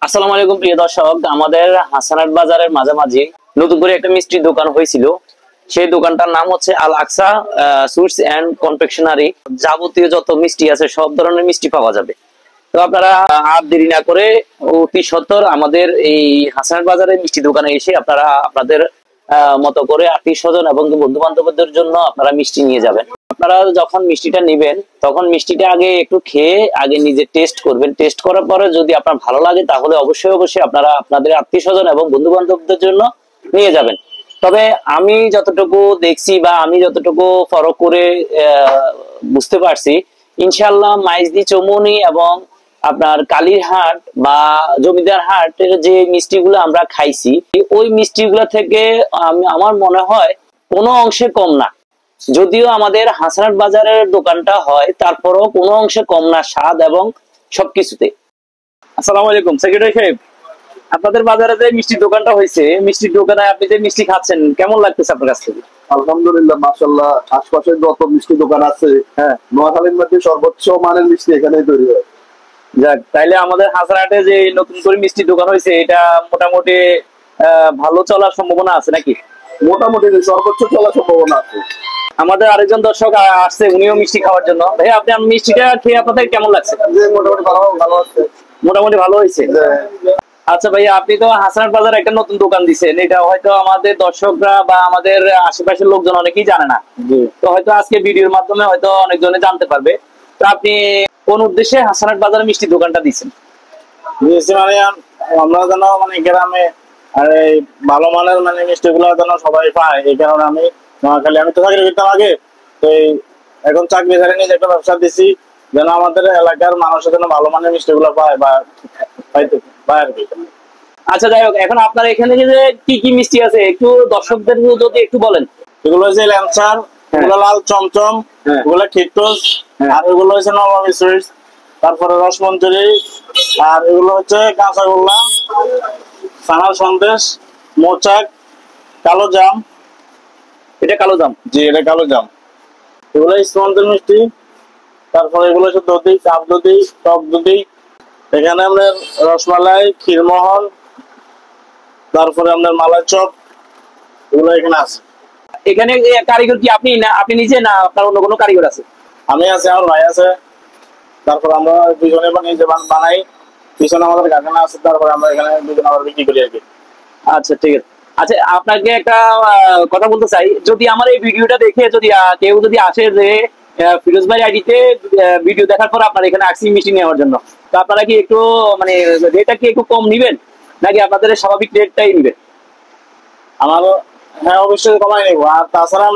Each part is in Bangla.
আসসালামু আলাইকুম প্রিয় দর্শক, আমাদের হাসানাত বাজারের মাঝামাঝি নতুন করে একটা মিষ্টির দোকান হয়েছিল। সেই দোকানটার নাম হচ্ছে আল আকসা সুইটস এন্ড কনফেকশনারি। যাবতীয় যত মিষ্টি আছে সব ধরনের মিষ্টি পাওয়া যাবে। তো আপনারা আর দেরি না করে অতি সত্বর আমাদের এই হাসানাত বাজারের মিষ্টি দোকানে এসে আপনারা আপনাদের মতো করে আত্মীয় স্বজন এবং বন্ধু বান্ধবদের জন্য আপনারা মিষ্টি নিয়ে যাবেন। আপনারা যখন মিষ্টিটা নিবেন তখন মিষ্টিটা আগে একটু খেয়ে আগে নিজে টেস্ট করবেন। টেস্ট করার পরে যদি আপনার ভালো লাগে তাহলে অবশ্যই আপনারা আপনাদের আত্মীয় স্বজন এবং বন্ধু বান্ধবদের জন্য নিয়ে যাবেন। তবে আমি যতটুকু দেখছি বা আমি যতটুকু ফলো করে বুঝতে পারছি, ইনশাল্লাহ মাইজদি চৌমুহনী এবং আপনার কালীরহাট বা জমিদার হাটের যে মিষ্টিগুলো আমরা খাইছি ওই মিষ্টিগুলো থেকে আমার মনে হয় কোনো অংশে কম না। যদিও আমাদের হাসানাত বাজারের দোকানটা হয়, তারপরও কোনো অংশে কম না স্বাদ এবং সবকিছুতে। আসসালামু আলাইকুম সেক্রেটারি সাহেব, আপনাদের বাজারে যে মিষ্টির দোকানটা হয়েছে, মিষ্টির দোকানে আপনি যে মিষ্টি খাচ্ছেন কেমন লাগতেছে আপনার কাছ থেকে? আলহামদুলিল্লাহ, মাশাআল্লাহ। আশপাশে যত মিষ্টি দোকান আছে, হ্যাঁ, নোয়াখালীর মধ্যে সর্বোচ্চ মানের মিষ্টি এখানেই তৈরি হয়। যাক, তাইলে আমাদের হাসানাটে যে নতুন করে মিষ্টির দোকান হয়েছে এটা মোটামুটি ভালো চলার সম্ভাবনা আছে নাকি? মোটামুটি সর্বোচ্চ চলার সম্ভাবনা আছে। আমাদের আরেকজন দর্শক আসছে, উনিও মিষ্টি খাওয়ার জন্য। ভাই, আপনি মিষ্টিটা খেয়ে আপনাদের কেমন লাগছে? যে মোটামুটি ভালো আছে। মোটামুটি ভালো হয়েছে। আচ্ছা ভাইয়া, আপনি তো হাসানাত বাজারে একটা নতুন দোকান দিচ্ছেন, এটা হয়তো আমাদের দর্শকরা বা আমাদের আশেপাশের লোকজন অনেকেই জানে না। তো হয়তো আজকে ভিডিওর মাধ্যমে হয়তো অনেকজনে জানতে পারবে। তো আপনি কোন উদ্দেশ্যে হাসানাত বাজারে মিষ্টি দোকানটা দিচ্ছেন? মানে আমরা যেন মানে গ্রামে আর এই ভালো মানের মানে মিষ্টি গুলো যেন সবাই পায়, এই কারণে আমি নোয়াখালী, আমি তো চাকরি করতাম আগে, তো এখন চাকরি ছেড়ে নিয়ে একটা ব্যবসা দিছি যেন আমাদের এলাকার মানুষের জন্য ভালো মানের মিষ্টি গুলো পায় বা পাইতে পায় আর কি। আচ্ছা, যাই হোক, এখন আপনার এখানে যে কি কি মিষ্টি আছে একটু দর্শকদের যদি একটু বলেন। এগুলো হচ্ছে ল্যাংচার, এগুলো লাল চমচম, এগুলো খিটুস, আর এগুলো হচ্ছে নবাবী সুইটস, তারপরে রসমঞ্জুরি, আর এগুলো হচ্ছে কাঁচাগোল্লা, ছানার সন্দেশ, মোচাক, কালো জাম। এটা কালো জাম? জি, এটা কালো জাম। এগুলো স্পঞ্জের মিষ্টি। তারপরে এগুলো হচ্ছে দধি, চাপ দধি, টক দধি। এখানে আপনার রসমালাই, ক্ষীরমোহন, তারপরে আপনার মালাই চপ, এগুলো এখানে আছে। এখানে কারিগর কি আপনি না আপনি নিজে, না আপনার অন্য কোনো কারিগর আছে? আমি আছে, আমার ভাই আছে, তারপর আমরা দুজনে নিজে বানাই, পিছনে আমাদের কারখানা আছে, তারপরে আমরা এখানে দুজনে আবার বিক্রি করি আর কি। আচ্ছা, ঠিক আছে। আচ্ছা, আপনাকে একটা কথা বলতে চাই, যদি আমার এই ভিডিওটা দেখে যদি কেউ যদি আসে যে ফিরোজ ভাই আইডিতে ভিডিও দেখার পর আপনার এখানে আসছি মিষ্টি নেওয়ার জন্য, তো আপনারা কি একটু মানে রেটটা কি একটু কম নিবেন নাকি আপনাদের স্বাভাবিক রেটটাই নিবেন? আমারও হ্যাঁ, অবশ্যই কমাই নিবো। আর তাছাড়া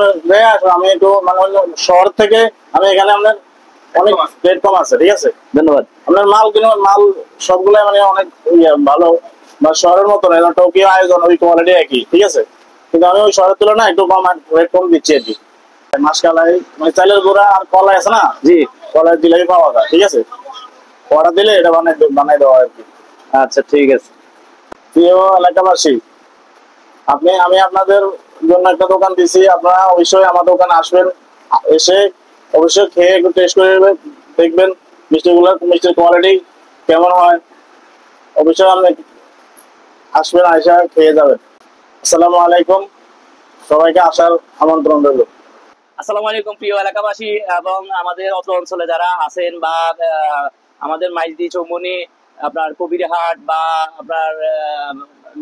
আমি একটু মানে শহর থেকে আমি এখানে আপনার অনেক রেট কম আছে, ঠিক আছে? ধন্যবাদ। আপনার মাল সবগুলাই মানে অনেক ভালো, বা শহরের মতো না, টোকিও আয়োজন ওই কোয়ালিটি একই, ঠিক আছে? কিন্তু আমি ওই শহরের তুলনায় একটু কম রেট কম দিচ্ছি আর কি। মাসকালাই মানে চালের গুঁড়া আর কলাই আছে না, জি, কলাই দিলেই পাওয়া যায়, ঠিক আছে? অর্ডার দিলে এটা বানাই দেওয়া আর কি। আচ্ছা, ঠিক আছে। প্রিয় এলাকাবাসী, আমি আপনাদের জন্য একটা দোকান দিছি, আপনারা অবশ্যই আমার দোকানে আসবেন, এসে অবশ্যই খেয়ে একটু টেস্ট করে দেখবেন মিষ্টির কোয়ালিটি কেমন হয়। অবশ্যই আপনি আসবেন, আইসা খেয়ে যাবেন। আসসালামু আলাইকুম, সবাইকে আসার আমন্ত্রণ রইল। আসসালামু আলাইকুম প্রিয় এলাকাবাসী এবং আমাদের অত্র অঞ্চলে যারা আছেন বা আমাদের মাইজদি চৌমুহনী, আপনার কবিরহাট বা আপনার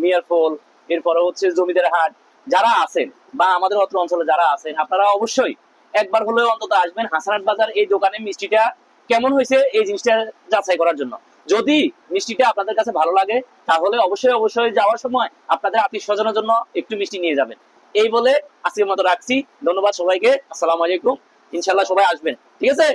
মিয়ারফল, এরপরে হচ্ছে জমিদার হাট যারা আছেন বা আমাদের অত্র অঞ্চলে যারা আছেন, আপনারা অবশ্যই একবার হলেও অন্তত আসবেন হাসানাত বাজার এই দোকানে মিষ্টিটা কেমন হয়েছে এই জিনিসটা যাচাই করার জন্য। যদি মিষ্টিটা আপনাদের কাছে ভালো লাগে তাহলে অবশ্যই যাওয়ার সময় আপনাদের আত্মীয় স্বজনের জন্য একটু মিষ্টি নিয়ে যাবেন। এই বলে আজকের মতো রাখছি। ধন্যবাদ সবাইকে। আসসালামু আলাইকুম। ইনশাল্লাহ সবাই আসবেন, ঠিক আছে?